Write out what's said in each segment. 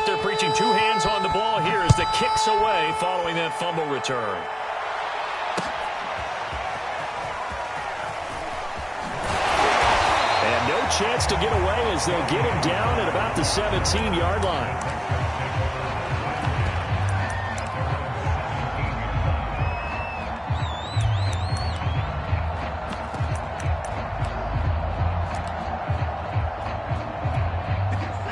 they're preaching two hands on the ball here as the kick's away following that fumble return. And no chance to get away as they'll get him down at about the 17-yard line.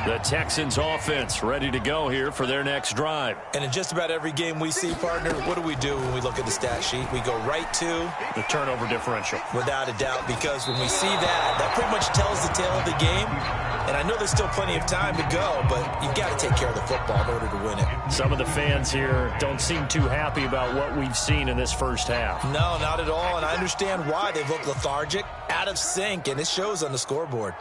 The Texans offense ready to go here for their next drive. And in just about every game we see, partner, what do we do when we look at the stat sheet? We go right to the turnover differential. Without a doubt, because when we see that pretty much tells the tale of the game. And I know there's still plenty of time to go, but you've got to take care of the football in order to win it. Some of the fans here don't seem too happy about what we've seen in this first half. No, not at all, and I understand why. They've looked lethargic, out of sync, and it shows on the scoreboard.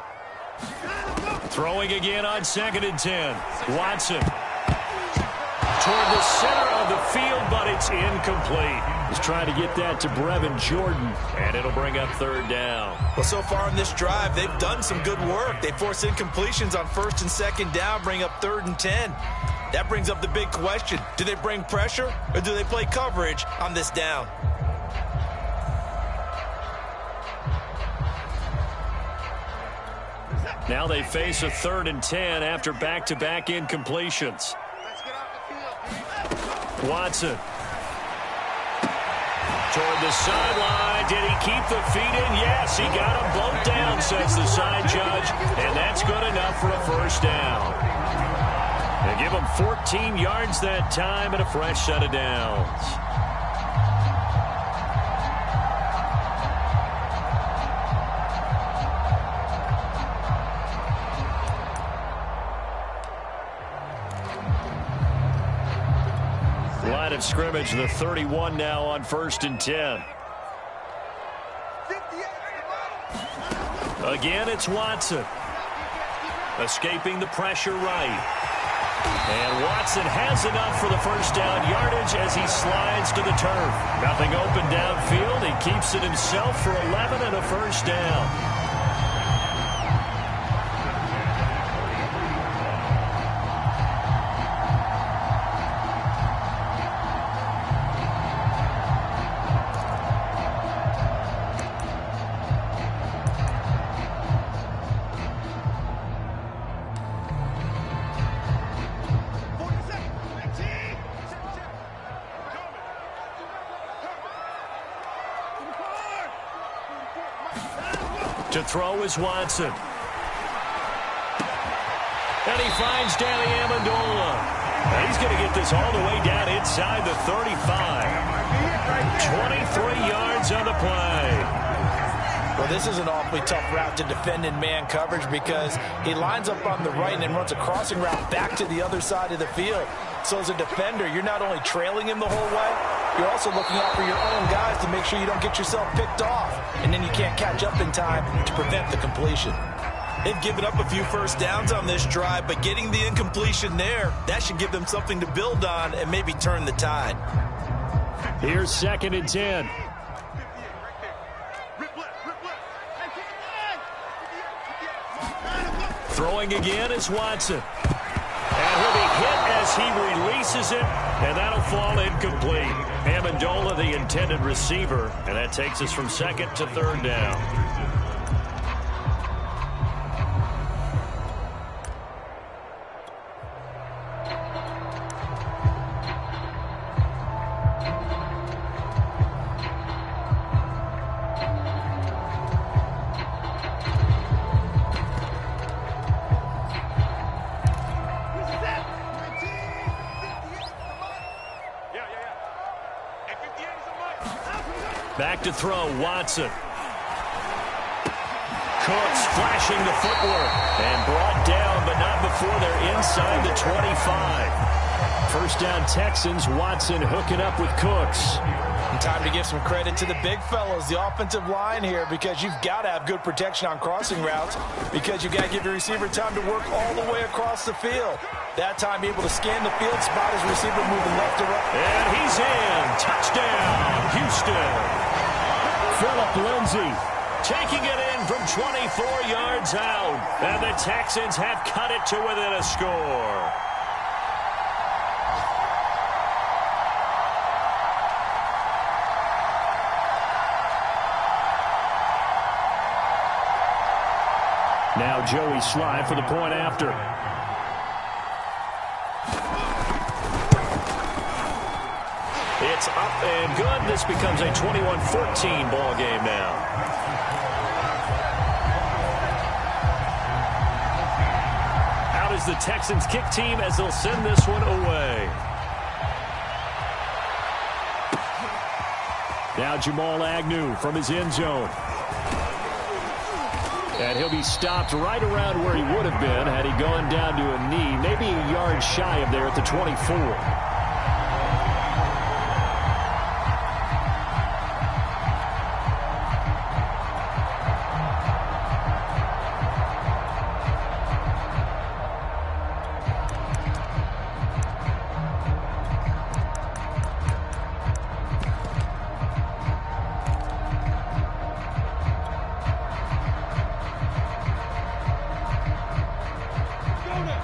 Throwing again on 2nd and 10. Watson toward the center of the field, but it's incomplete. He's trying to get that to Brevin Jordan, and it'll bring up 3rd down. Well, so far in this drive, they've done some good work. They force incompletions on 1st and 2nd down, bring up 3rd and 10. That brings up the big question. Do they bring pressure, or do they play coverage on this down? Now they face a 3rd and 10 after back-to-back incompletions. Watson toward the sideline. Did he keep the feet in? Yes, he got them both down, says the side judge, and that's good enough for a 1st down. They give him 14 yards that time and a fresh set of downs. Line of scrimmage, the 31 now on 1st and 10. Again, it's Watson. Escaping the pressure right. And Watson has enough for the 1st down yardage as he slides to the turf. Nothing open downfield. He keeps it himself for 11 and a 1st down. To throw is Watson. And he finds Danny Amendola. And he's going to get this all the way down inside the 35. 23 yards on the play. Well, this is an awfully tough route to defend in man coverage because he lines up on the right and then runs a crossing route back to the other side of the field. So as a defender, you're not only trailing him the whole way, you're also looking out for your own guys to make sure you don't get yourself picked off. And then you can't catch up in time to prevent the completion. They've given up a few 1st downs on this drive, but getting the incompletion there, that should give them something to build on and maybe turn the tide. Here's 2nd and 10. Throwing again is Watson. And he'll be hit as he releases it, and that'll fall incomplete. Amendola, the intended receiver, and that takes us from 2nd to 3rd down. Back to throw, Watson. Cooks flashing the footwork and brought down, but not before they're inside the 25. 1st down Texans, Watson hooking up with Cooks. And time to give some credit to the big fellows, the offensive line here, because you've got to have good protection on crossing routes because you've got to give your receiver time to work all the way across the field. That time able to scan the field, spot his receiver moving left to right. And he's in. Touchdown, Houston. Phillip Lindsay taking it in from 24 yards out. And the Texans have cut it to within a score. Now Joey Slye for the point after. It's up and good. This becomes a 21-14 ball game now. Out is the Texans kick team as they'll send this one away. Now Jamal Agnew from his end zone. And he'll be stopped right around where he would have been had he gone down to a knee, maybe a yard shy of there at the 24.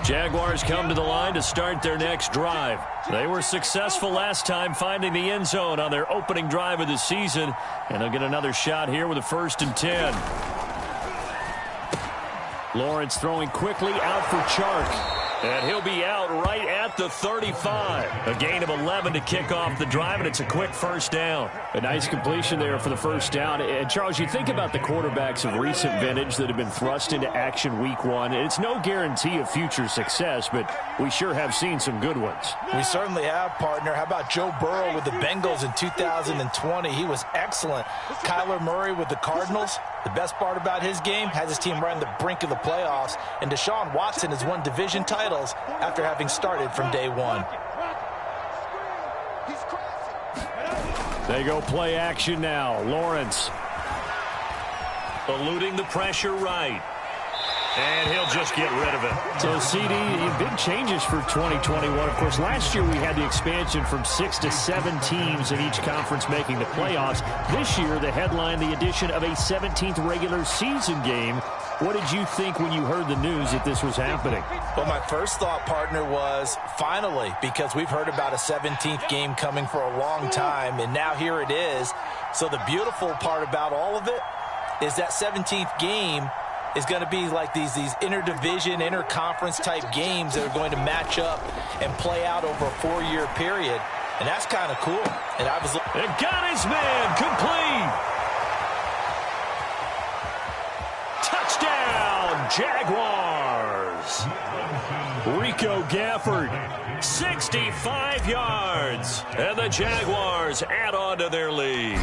Jaguars come to the line to start their next drive. They were successful last time finding the end zone on their opening drive of the season, and they'll get another shot here with a 1st and 10. Lawrence throwing quickly out for Chark. And he'll be out right at the 35. A gain of 11 to kick off the drive, and it's a quick 1st down. A nice completion there for the 1st down. And, Charles, you think about the quarterbacks of recent vintage that have been thrust into action week 1. It's no guarantee of future success, but we sure have seen some good ones. We certainly have, partner. How about Joe Burrow with the Bengals in 2020? He was excellent. Kyler Murray with the Cardinals. The best part about his game has his team right on the brink of the playoffs. And Deshaun Watson has won division titles after having started from day 1. They go play action now. Lawrence eluding the pressure right. And he'll just get rid of it. So, CD, big changes for 2021. Of course, last year we had the expansion from 6 to 7 teams in each conference making the playoffs. This year, the headline, the addition of a 17th regular season game. What did you think when you heard the news that this was happening? Well, my first thought, partner, was finally, because we've heard about a 17th game coming for a long time, and now here it is. So the beautiful part about all of it is that 17th game is going to be like these interdivision, interconference type games that are going to match up and play out over a 4-year period. And that's kind of cool. And I was and got his man complete. Touchdown, Jaguars. Rico Gafford, 65 yards. And the Jaguars add on to their lead.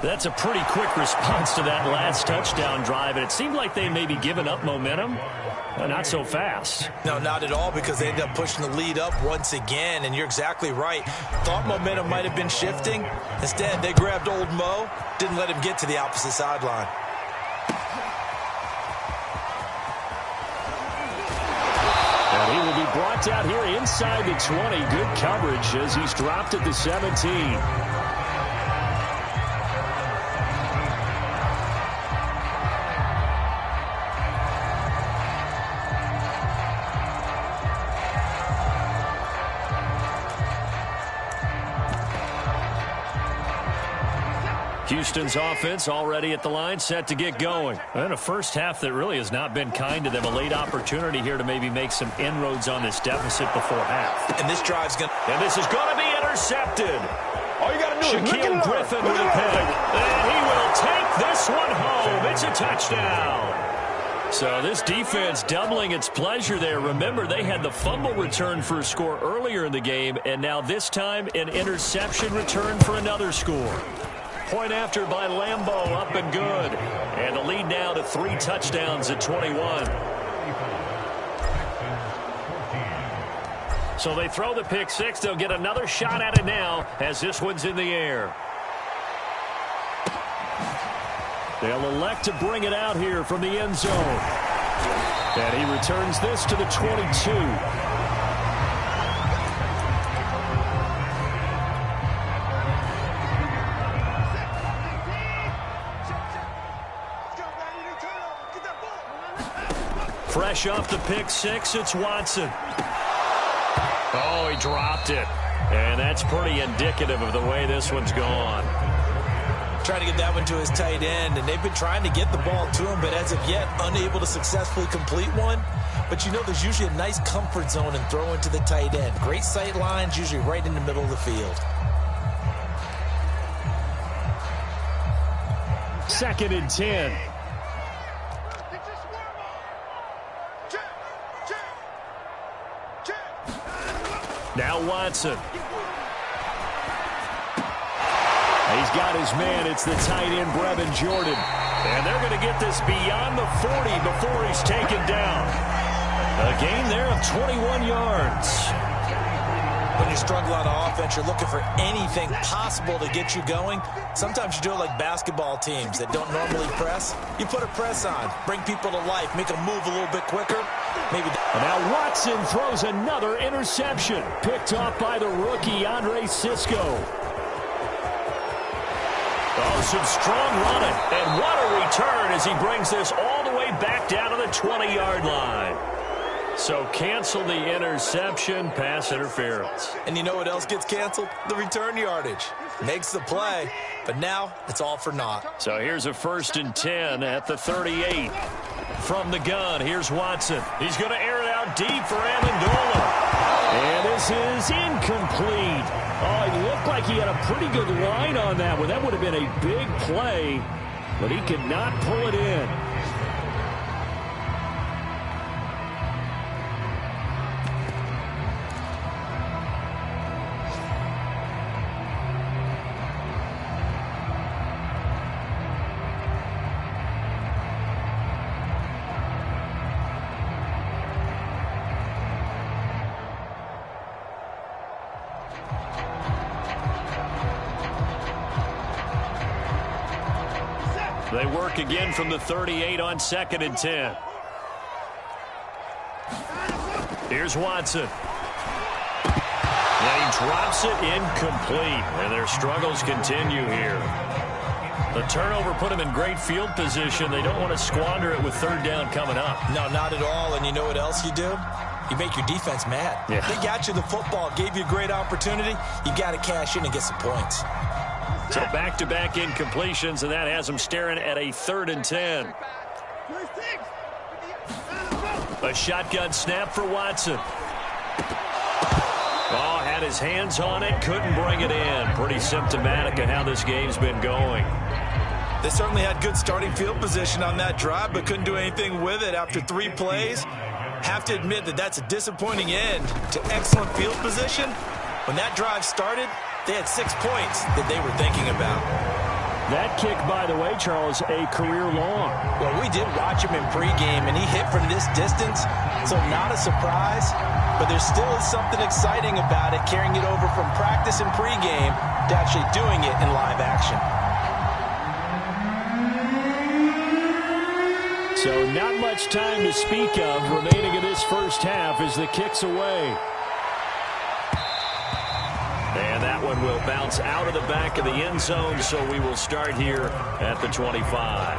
That's a pretty quick response to that last touchdown drive, and it seemed like they may be giving up momentum. Not so fast. No, not at all, because they ended up pushing the lead up once again, and you're exactly right. Thought momentum might have been shifting. Instead, they grabbed old Mo, didn't let him get to the opposite sideline. And he will be brought out here inside the 20. Good coverage as he's dropped at the 17. Houston's offense already at the line, set to get going. And a first half that really has not been kind to them. A late opportunity here to maybe make some inroads on this deficit before half. And this drive's going to... And this is going to be intercepted. All you got to do is Shaquille Griffin with a pick. And he will take this one home. It's a touchdown. So this defense doubling its pleasure there. Remember, they had the fumble return for a score earlier in the game, and now this time an interception return for another score. Point after by Lambeau, up and good. And the lead now to 3 touchdowns at 21. So they throw the pick 6. They'll get another shot at it now as this one's in the air. They'll elect to bring it out here from the end zone. And he returns this to the 22. Fresh off the pick 6, it's Watson. Oh, he dropped it. And that's pretty indicative of the way this one's gone. Trying to get that one to his tight end, and they've been trying to get the ball to him, but as of yet, unable to successfully complete one. But you know there's usually a nice comfort zone in throwing to the tight end. Great sight lines, usually right in the middle of the field. 2nd and 10. Now Watson. He's got his man. It's the tight end, Brevin Jordan. And they're going to get this beyond the 40 before he's taken down. A gain there of 21 yards. When you struggle on offense, you're looking for anything possible to get you going. Sometimes you do it like basketball teams that don't normally press. You put a press on, bring people to life, make them move a little bit quicker. Maybe. And now Watson throws another interception. Picked off by the rookie, Andre Cisco. Oh, some strong running. And what a return as he brings this all the way back down to the 20-yard line. So cancel the interception, pass interference. And you know what else gets canceled? The return yardage. Makes the play, but now it's all for naught. So here's a 1st and 10 at the 38. From the gun, here's Watson. He's going to air it out deep for Amendola. And this is incomplete. Oh, it looked like he had a pretty good line on that one. That would have been a big play, but he could not pull it in. They work again from the 38 on 2nd and 10. Here's Watson. And he drops it incomplete. And their struggles continue here. The turnover put them in great field position. They don't want to squander it with 3rd down coming up. No, not at all. And you know what else you do? You make your defense mad. Yeah. They got you the football, gave you a great opportunity. You got to cash in and get some points. So back-to-back incompletions, and that has them staring at a 3rd and 10. A shotgun snap for Watson. Oh, had his hands on it, couldn't bring it in. Pretty symptomatic of how this game's been going. They certainly had good starting field position on that drive, but couldn't do anything with it after 3 plays. Have to admit that that's a disappointing end to excellent field position. When that drive started, they had 6 points that they were thinking about. That kick, by the way, Charles, a career long. Well, we did watch him in pregame, and he hit from this distance, so not a surprise. But there still is something exciting about it, carrying it over from practice and pregame to actually doing it in live action. So not much time to speak of remaining in this first half as the kick's away. And that one will bounce out of the back of the end zone, so we will start here at the 25.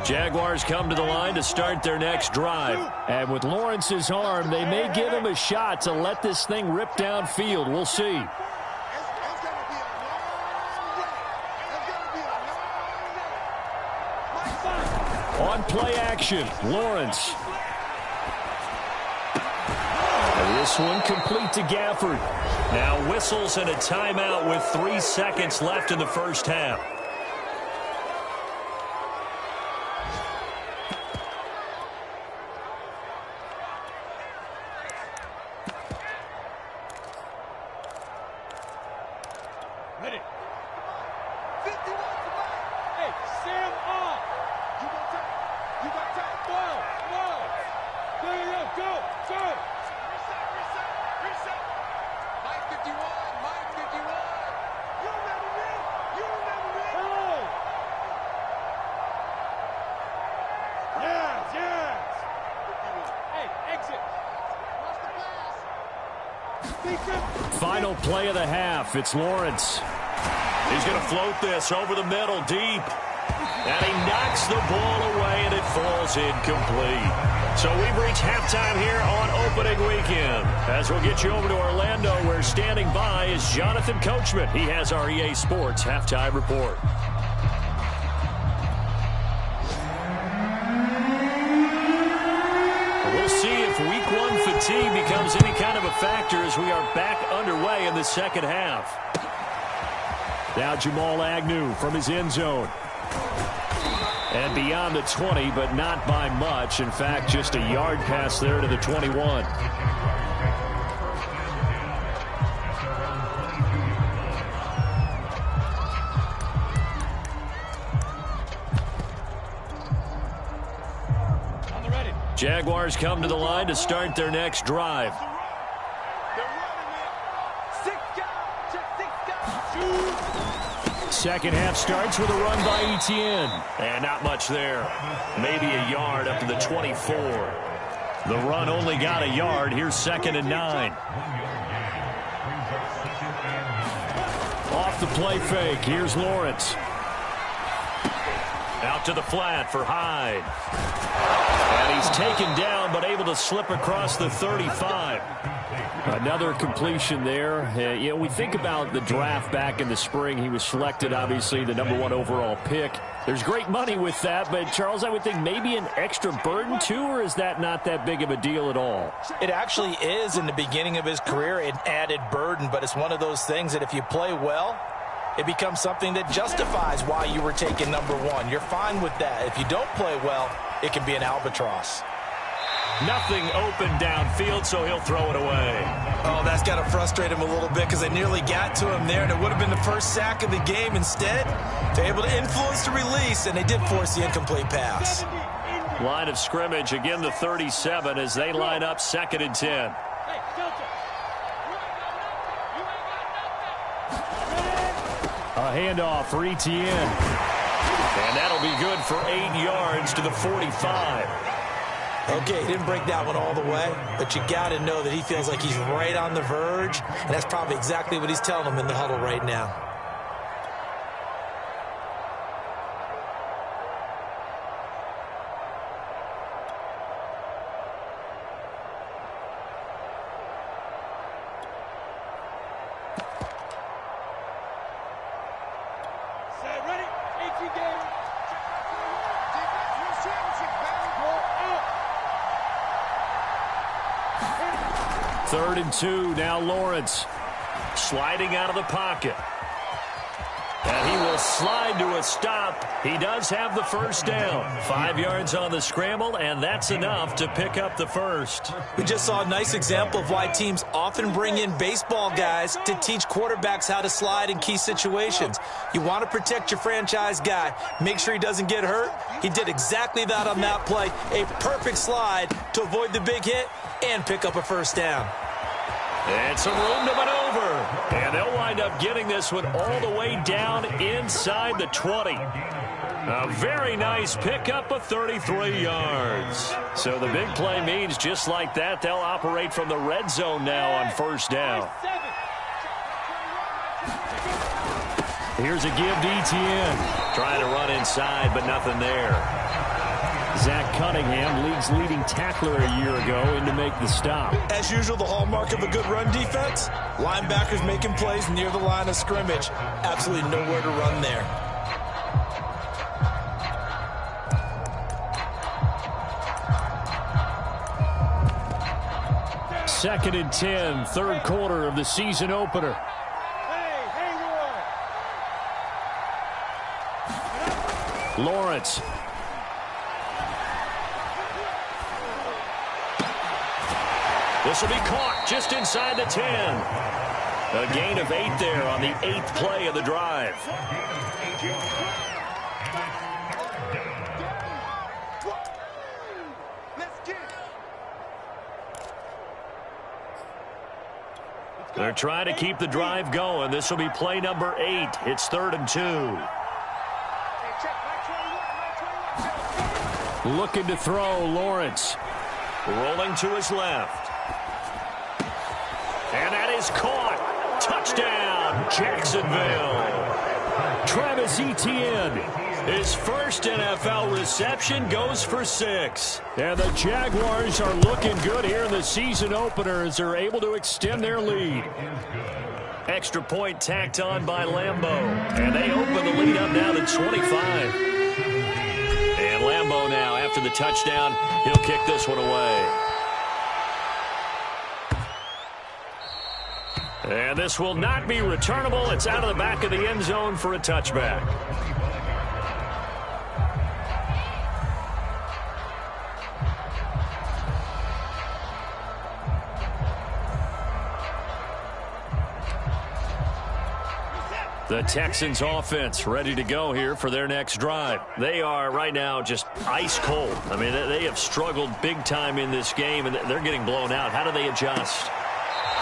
Jaguars come to the line to start their next drive. And with Lawrence's arm, they may give him a shot to let this thing rip downfield. We'll see. On play action, Lawrence. And this one complete to Gafford. Now whistles and a timeout with 3 seconds left in the first half. Final play of the half. It's Lawrence. He's going to float this over the middle deep. And he knocks the ball away, and it falls incomplete. So we've reached halftime here on opening weekend. As we'll get you over to Orlando, where standing by is Jonathan Coachman. He has our EA Sports halftime report. We'll see if week one fatigue becomes any kind of a factor as we are back underway in the second half. Now Jamal Agnew from his end zone. And beyond the 20, but not by much. In fact, just a yard pass there to the 21. Jaguars come to the line to start their next drive. Second half starts with a run by Etienne. And not much there. Maybe a yard up to the 24. The run only got a yard. Here's 2nd and 9. Off the play fake. Here's Lawrence. Out to the flat for Hyde. And he's taken down, but able to slip across the 35. Another completion there. You know, we think about the draft back in the spring. He was selected, obviously, the #1 overall pick. There's great money with that, but, Charles, I would think maybe an extra burden, too, or is that not that big of a deal at all? It actually is in the beginning of his career, an added burden, but it's one of those things that if you play well, it becomes something that justifies why you were taken #1. You're fine with that. If you don't play well, it can be an albatross. Nothing open downfield, so he'll throw it away. Oh, that's got to frustrate him a little bit because they nearly got to him there, and it would have been the first sack of the game. Instead, they're able to influence the release, and they did force the incomplete pass. Line of scrimmage, again the 37 as they line up 2nd and 10. A handoff for Etienne. And that'll be good for 8 yards to the 45. Okay, he didn't break that one all the way, but you got to know that he feels like he's right on the verge, and that's probably exactly what he's telling them in the huddle right now. Third and 2, now Lawrence sliding out of the pocket. And he will slide to a stop. He does have the first down. 5 yards on the scramble, and that's enough to pick up the first. We just saw a nice example of why teams often bring in baseball guys to teach quarterbacks how to slide in key situations. You want to protect your franchise guy. Make sure he doesn't get hurt. He did exactly that on that play. A perfect slide to avoid the big hit and pick up a first down. And some room to maneuver. And they'll wind up getting this one all the way down inside the 20. A very nice pickup of 33 yards. So the big play means just like that, they'll operate from the red zone now on first down. Here's a give to Etienne. Trying to run inside, but nothing there. Zach Cunningham, league's leading tackler a year ago, in to make the stop. As usual, the hallmark of a good run defense, linebackers making plays near the line of scrimmage. Absolutely nowhere to run there. Second and 10, third quarter of the season opener. Lawrence. This will be caught just inside the 10. A gain of 8 there on the 8th play of the drive. They're trying to keep the drive going. This will be play number 8. It's 3rd and 2. Looking to throw, Lawrence. Rolling to his left. And that is caught. Touchdown, Jacksonville. Travis Etienne His first NFL reception goes for 6. And the Jaguars are looking good here in the season opener as they're able to extend their lead. Extra point tacked on by Lambo. And they open the lead up now to 25. And Lambo now, after the touchdown, he'll kick this one away. And this will not be returnable. It's out of the back of the end zone for a touchback. The Texans offense ready to go here for their next drive. They are right now just ice cold. I mean, they have struggled big time in this game, and they're getting blown out. How do they adjust?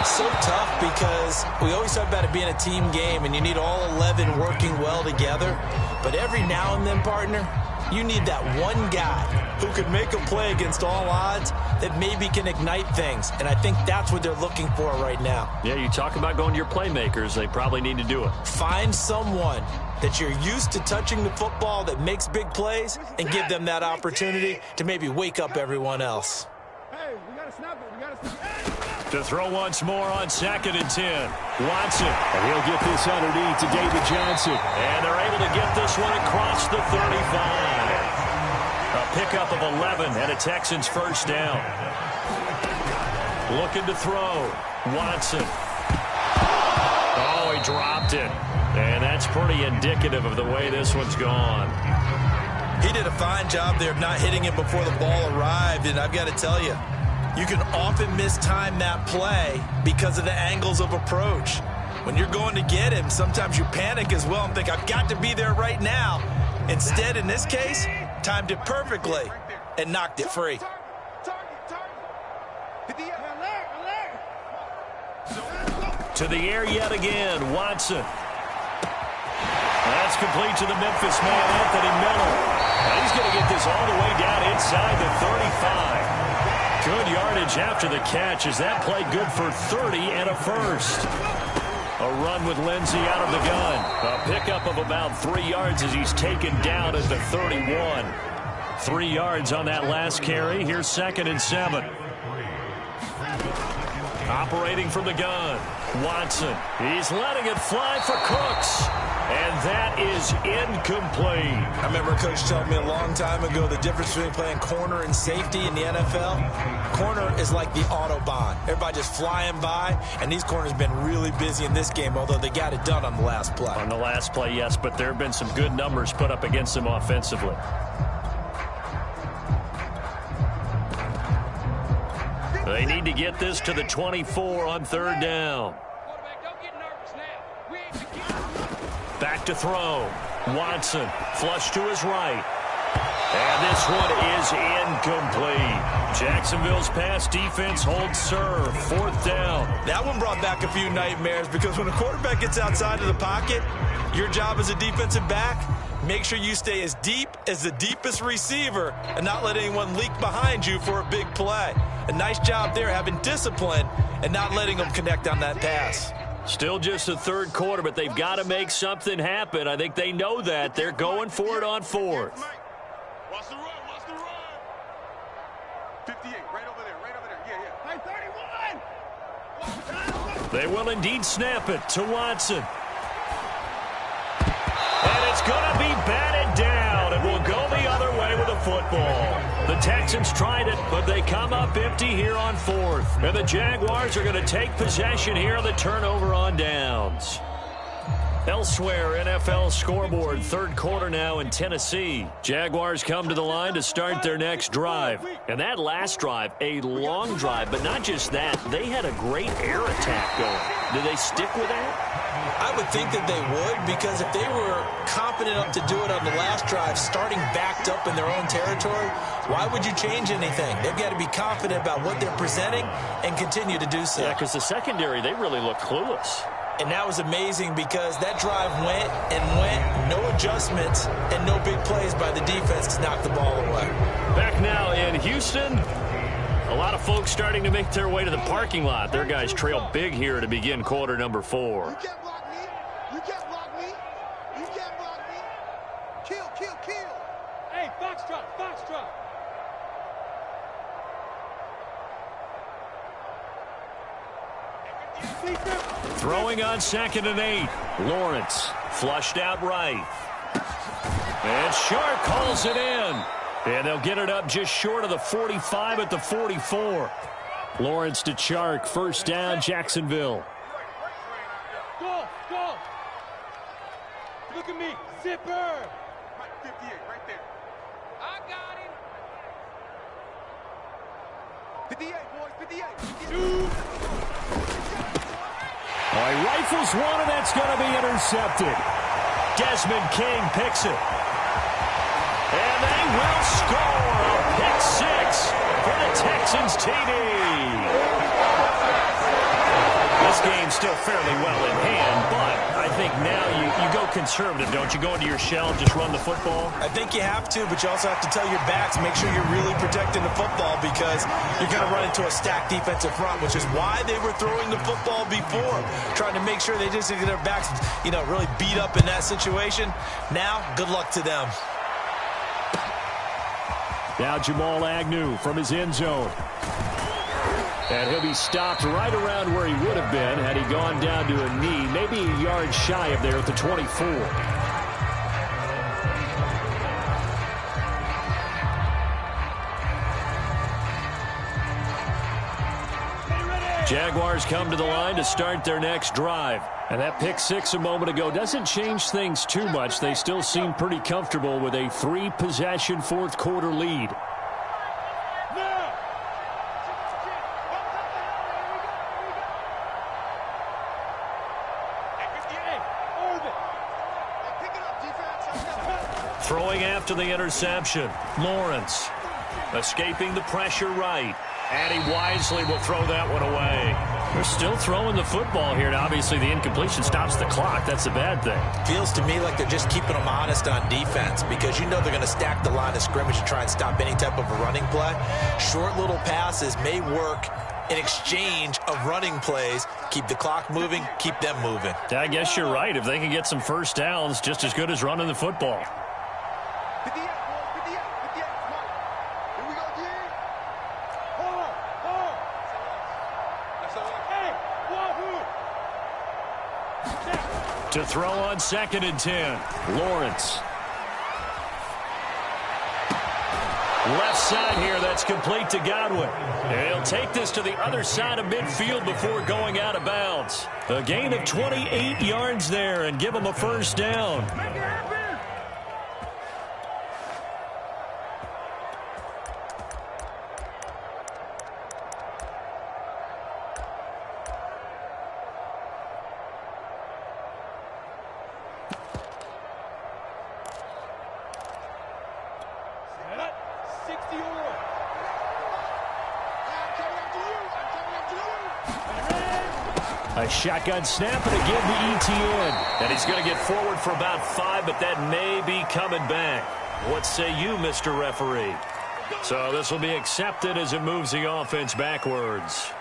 So tough because we always talk about it being a team game, and you need all 11 working well together. But every now and then, partner, you need that one guy who could make a play against all odds that maybe can ignite things. And I think that's what they're looking for right now. Yeah, you talk about going to your playmakers. They probably need to do it. Find someone that you're used to touching the football that makes big plays and give them that opportunity to maybe wake up everyone else. Hey, we got to snap it. We got to snap it. To throw once more on 2nd and 10. Watson. And he'll get this underneath to David Johnson. And they're able to get this one across the 35. A pickup of 11 and a Texans first down. Looking to throw. Watson. Oh, he dropped it. And that's pretty indicative of the way this one's gone. He did a fine job there of not hitting it before the ball arrived. And I've got to tell you, you can often mistime that play because of the angles of approach. When you're going to get him, sometimes you panic as well and think, I've got to be there right now. Instead, in this case, timed it perfectly and knocked it free. To the air yet again, Watson. That's complete to the Memphis man, Anthony Miller. And he's going to get this all the way down inside the 35. Good yardage after the catch. Is that play good for 30 and a first? A run with Lindsey out of the gun. A pickup of about 3 yards as he's taken down at the 31. 3 yards on that last carry. Here's 2nd and 7. Operating from the gun. Watson. He's letting it fly for Cooks. And that is incomplete. I remember Coach telling me a long time ago the difference between playing corner and safety in the NFL. Corner is like the Autobahn. Everybody just flying by, and these corners have been really busy in this game, although they got it done on the last play. On the last play, yes, but there have been some good numbers put up against them offensively. They need to get this to the 24 on 3rd down. Back to throw. Watson, flush to his right. And this one is incomplete. Jacksonville's pass defense holds serve. 4th down. That one brought back a few nightmares because when a quarterback gets outside of the pocket, your job as a defensive back, make sure you stay as deep as the deepest receiver and not let anyone leak behind you for a big play. A nice job there having discipline and not letting them connect on that pass. Still just the 3rd quarter, but they've got to make something happen. I think they know that. They're going for it on 4th. Watch the run. Watch the run. 58, right over there. Right over there. Yeah. Hey, 31. They will indeed snap it to Watson. And it's going to be batted down. It will go the other way with the football. The Texans tried it, but they come up empty here on 4th. And the Jaguars are going to take possession here on the turnover on downs. Elsewhere, NFL scoreboard, 3rd quarter now in Tennessee. Jaguars come to the line to start their next drive. And that last drive, a long drive, but not just that. They had a great air attack going. Do they stick with that? I would think that they would, because if they were confident enough to do it on the last drive, starting backed up in their own territory, why would you change anything? They've got to be confident about what they're presenting and continue to do so. Yeah, because the secondary, they really look clueless. And that was amazing because that drive went and went, no adjustments, and no big plays by the defense to knock the ball away. Back now in Houston. A lot of folks starting to make their way to the parking lot. Their guys trail big here to begin quarter number 4. You can't block me. You can't block me. You can't block me. Kill. kill. Hey, foxtrot, foxtrot. Throwing on 2nd and 8. Lawrence flushed out right. And Shark calls it in. And they'll get it up just short of the 45 at the 44. Lawrence to Chark, first down, Jacksonville. Go, go. Look at me, zipper. Right, 58, right there. I got him. 58, boys, 58. All right, rifles one, and that's going to be intercepted. Desmond King picks it. And they will score a pick six for the Texans TD. This game's still fairly well in hand, but I think now you go conservative, don't you? Go into your shell and just run the football? I think you have to, but you also have to tell your backs, make sure you're really protecting the football because you're going to run into a stacked defensive front, which is why they were throwing the football before, trying to make sure they just get their backs, really beat up in that situation. Now, good luck to them. Now Jamal Agnew from his end zone. And he'll be stopped right around where he would have been had he gone down to a knee, maybe a yard shy of there at the 24. Jaguars come to the line to start their next drive. And that pick six a moment ago doesn't change things too much. They still seem pretty comfortable with a 3-possession fourth-quarter lead. Throwing after the interception. Lawrence escaping the pressure right. And he wisely will throw that one away. They're still throwing the football here. And obviously, the incompletion stops the clock. That's a bad thing. Feels to me like they're just keeping them honest on defense because they're going to stack the line of scrimmage and try and stop any type of a running play. Short little passes may work in exchange of running plays. Keep the clock moving, keep them moving. I guess you're right. If they can get some first downs, just as good as running the football. To throw on 2nd and 10. Lawrence. Left side here, that's complete to Godwin. And he'll take this to the other side of midfield before going out of bounds. A gain of 28 yards there and give him a first down. A shotgun snap and again to Etienne. And he's going to get forward for about 5, but that may be coming back. What say you, Mr. Referee? So this will be accepted as it moves the offense backwards.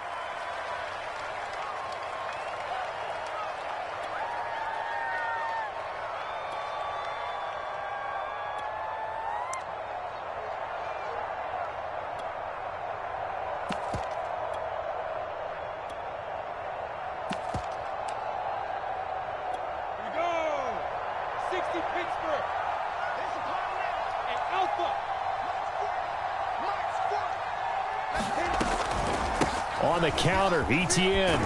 On the counter, Etienne.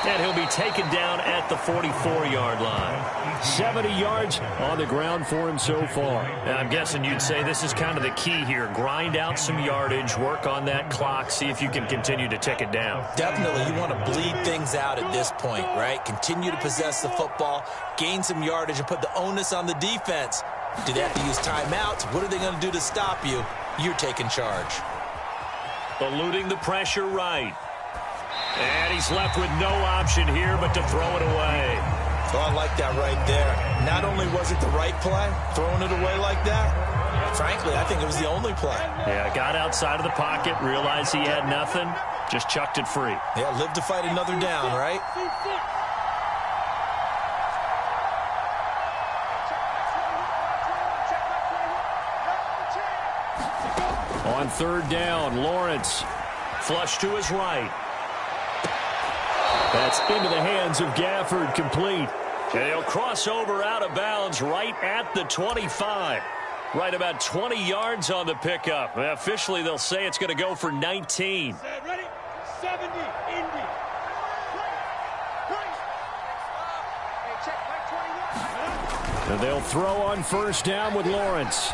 And he'll be taken down at the 44-yard line. 70 yards on the ground for him so far. And I'm guessing you'd say this is kind of the key here. Grind out some yardage, work on that clock, see if you can continue to tick it down. Definitely, you want to bleed things out at this point, right? Continue to possess the football, gain some yardage, and put the onus on the defense. Do they have to use timeouts? What are they going to do to stop you? You're taking charge. Eluding the pressure right. And he's left with no option here but to throw it away. Oh, I like that right there. Not only was it the right play, throwing it away like that, frankly, I think it was the only play. Yeah, got outside of the pocket, realized he had nothing, just chucked it free. Yeah, live to fight another down, right? On third down, Lawrence. Flush to his right. That's into the hands of Gafford, complete. And he'll cross over out of bounds right at the 25. Right about 20 yards on the pickup. Officially, they'll say it's going to go for 19. Ready? 70, Indy. And they'll throw on first down with Lawrence.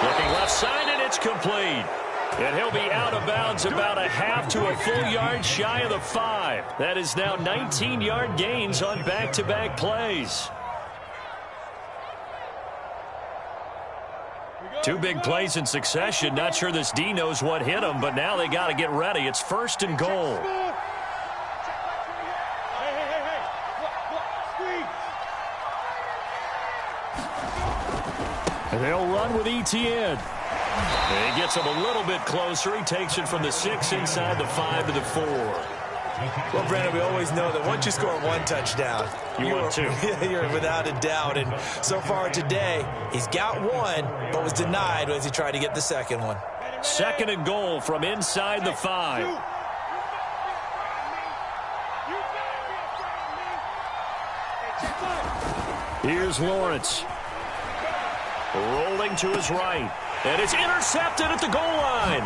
Looking left side, and it's complete. And he'll be out of bounds about a half to a full yard shy of the 5. That is now 19-yard gains on back-to-back plays. Two big plays in succession. Not sure this D knows what hit him, but now they got to get ready. It's first and goal. And they'll run with Etienne. And he gets him a little bit closer. He takes it from the 6 inside the 5 to the 4. Well, Brandon, we always know that once you score one touchdown, you're 2. You're without a doubt. And so far today, he's got one, but was denied as he tried to get the second one. Second and goal from inside the 5. Here's Lawrence. Rolling to his right. And it's intercepted at the goal line.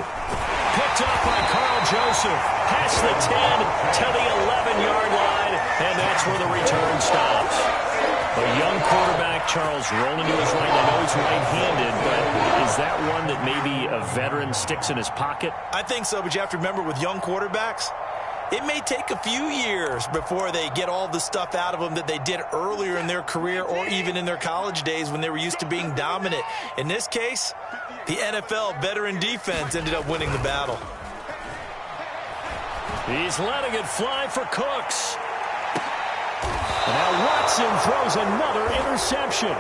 Picked up by Carl Joseph. Past the 10 to the 11-yard line. And that's where the return stops. A young quarterback, Charles, rolling to his right. I know he's right-handed, but is that one that maybe a veteran sticks in his pocket? I think so, but you have to remember with young quarterbacks, it may take a few years before they get all the stuff out of them that they did earlier in their career or even in their college days when they were used to being dominant. In this case, the NFL veteran defense ended up winning the battle. He's letting it fly for Cooks. Now Watson throws another interception.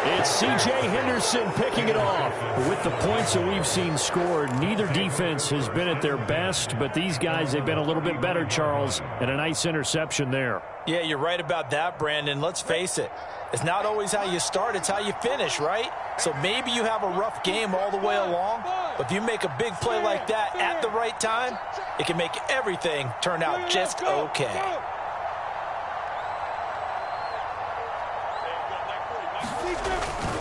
It's C.J. Henderson picking it off. With the points that we've seen scored, neither defense has been at their best, but these guys, they've been a little bit better, Charles, and a nice interception there. Yeah, you're right about that, Brandon. Let's face it. It's not always how you start, it's how you finish, right? So maybe you have a rough game all the way along, but if you make a big play like that at the right time, it can make everything turn out just okay.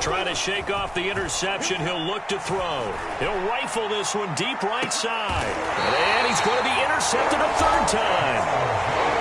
Trying to shake off the interception. He'll look to throw. He'll rifle this one deep right side. And he's going to be intercepted a third time.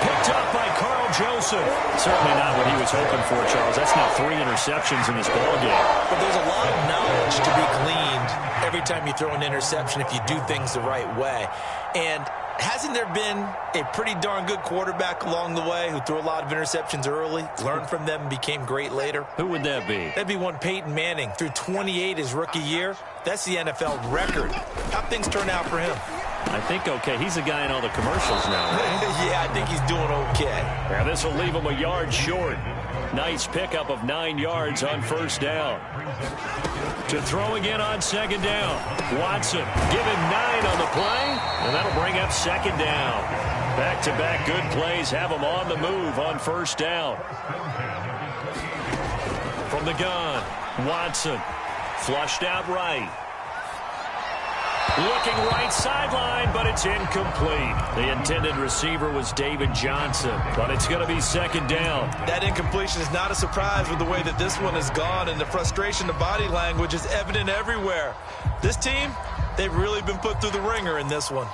Picked up by Carl Joseph. Certainly not what he was hoping for, Charles. That's now 3 interceptions in this ballgame. But there's a lot of knowledge to be gleaned every time you throw an interception if you do things the right way. And hasn't there been a pretty darn good quarterback along the way who threw a lot of interceptions early, learned from them, and became great later? Who would that be? That'd be one Peyton Manning. Threw 28 his rookie year. That's the NFL record. How'd things turn out for him? I think okay. He's a guy in all the commercials now, right? Yeah, I think he's doing okay. Yeah, this will leave him a yard short. Nice pickup of 9 yards on first down. To throw again on second down. Watson given 9 on the play, and that'll bring up second down. Back-to-back good plays have him on the move on first down. From the gun, Watson flushed out right. Looking right sideline, but it's incomplete. The intended receiver was David Johnson, but it's going to be second down. That incompletion is not a surprise with the way that this one has gone, and the frustration, the body language is evident everywhere. This team, they've really been put through the ringer in this one.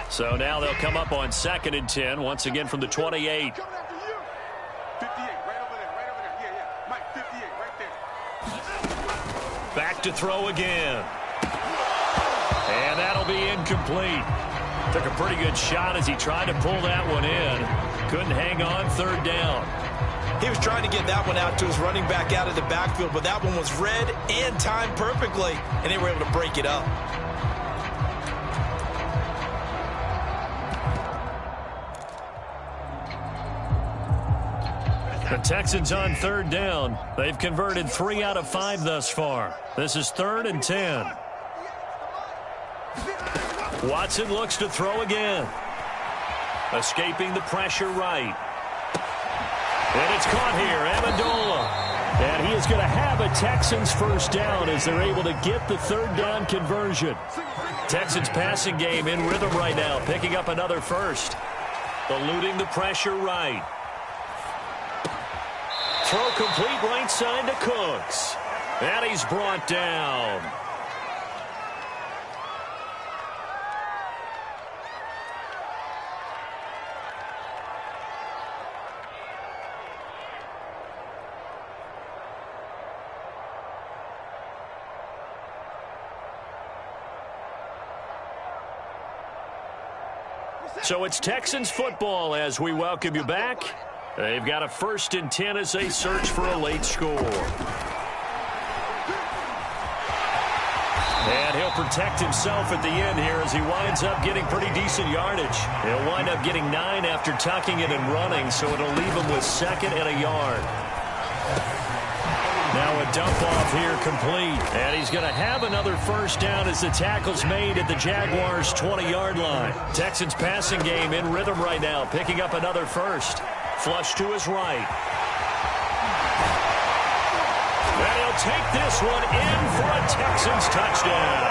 So now they'll come up on 2nd and 10, once again from the 28. Back to throw again. And that'll be incomplete. Took a pretty good shot as he tried to pull that one in. Couldn't hang on, third down. He was trying to get that one out to his running back out of the backfield, but that one was read and timed perfectly, and they were able to break it up. The Texans on third down. They've converted 3 out of 5 thus far. This is 3rd and 10. Watson looks to throw again. Escaping the pressure right. And it's caught here, Amendola. And he is going to have a Texans first down as they're able to get the third down conversion. Texans passing game in rhythm right now, picking up another first. Eluding the pressure right. Throw complete right side to Cooks. And he's brought down. So it's Texans football as we welcome you back. They've got a 1st and 10 as they search for a late score. And he'll protect himself at the end here as he winds up getting pretty decent yardage. He'll wind up getting 9 after tucking it and running, so it'll leave him with 2nd and a yard. Now a dump off here complete. And he's going to have another first down as the tackle's made at the Jaguars' 20-yard line. Texans passing game in rhythm right now, picking up another first. Flush to his right. And he'll take this one in for a Texans touchdown.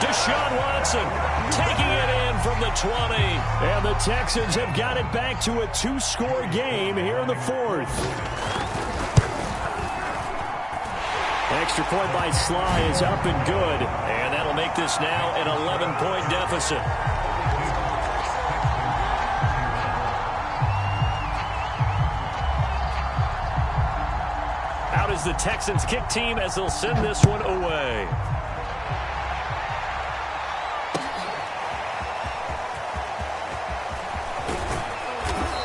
Deshaun Watson taking it in from the 20. And the Texans have got it back to a 2-score game here in the 4th. Extra point by Sly is up and good. And that'll make this now an 11-point deficit. Out is the Texans kick team as they'll send this one away.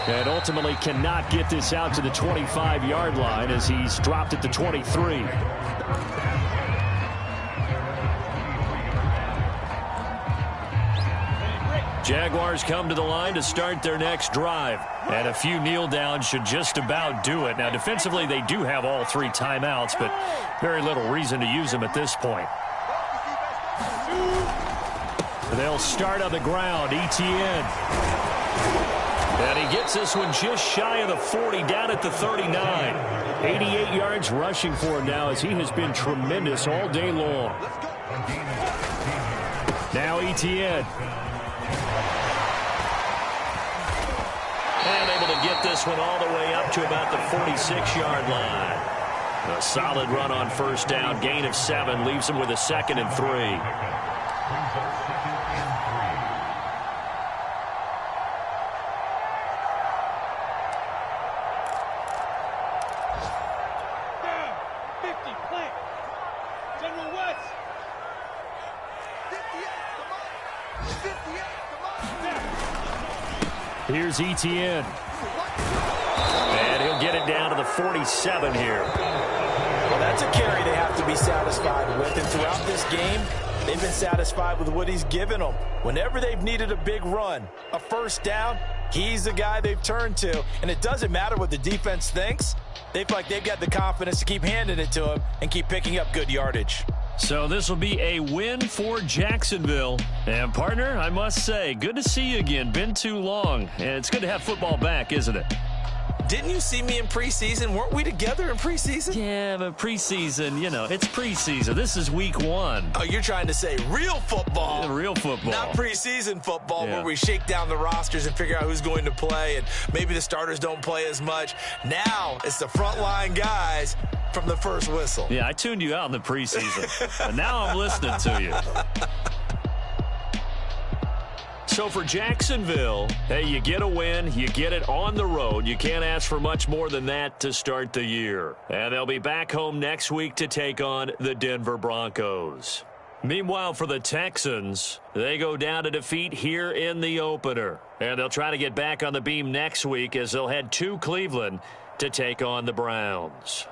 And ultimately cannot get this out to the 25-yard line as he's dropped at the 23. Jaguars come to the line to start their next drive. And a few kneel downs should just about do it. Now, defensively, they do have all 3 timeouts, but very little reason to use them at this point. They'll start on the ground. Etienne. And he gets this one just shy of the 40, down at the 39. 88 yards rushing for him now as he has been tremendous all day long. Now Etienne. And able to get this one all the way up to about the 46-yard line. A solid run on first down. Gain of 7 leaves him with a 2nd and 3. Here's Etienne. And he'll get it down to the 47 here. Well, that's a carry they have to be satisfied with. And throughout this game, they've been satisfied with what he's given them. Whenever they've needed a big run, a first down, he's the guy they've turned to. And it doesn't matter what the defense thinks. They feel like they've got the confidence to keep handing it to him and keep picking up good yardage. So this will be a win for Jacksonville. And, partner, I must say, good to see you again. Been too long. And it's good to have football back, isn't it? Didn't you see me in preseason? Weren't we together in preseason? Yeah, but preseason, you know, it's preseason. This is week 1. Oh, you're trying to say real football. Yeah, real football. Not preseason football where we shake down the rosters and figure out who's going to play, and maybe the starters don't play as much. Now it's the frontline guys from the first whistle. Yeah, I tuned you out in the preseason. And now I'm listening to you. So for Jacksonville, hey, you get a win, you get it on the road. You can't ask for much more than that to start the year. And they'll be back home next week to take on the Denver Broncos. Meanwhile, for the Texans, they go down to defeat here in the opener. And they'll try to get back on the beam next week as they'll head to Cleveland to take on the Browns.